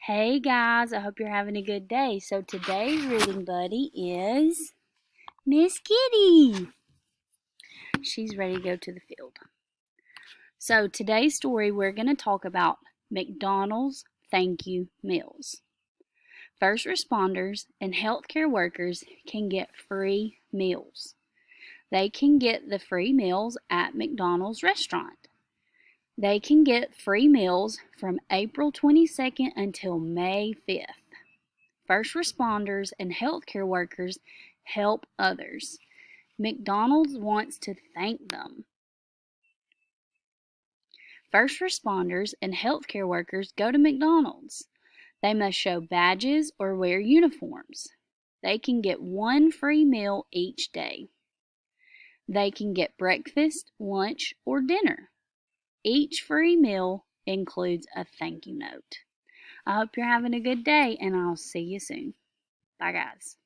Hey guys, I hope you're having a good day. So today's reading buddy is Miss Kitty. She's ready to go to the field. So today's story we're going to talk about McDonald's thank you meals. First responders and healthcare workers can get free meals. They can get the free meals at McDonald's restaurant. They can get free meals from April 22nd until May 5th. First responders and healthcare workers help others. McDonald's wants to thank them. First responders and healthcare workers go to McDonald's. They must show badges or wear uniforms. They can get one free meal each day. They can get breakfast, lunch, or dinner. Each free meal includes a thank you note. I hope you're having a good day, and I'll see you soon. Bye, guys.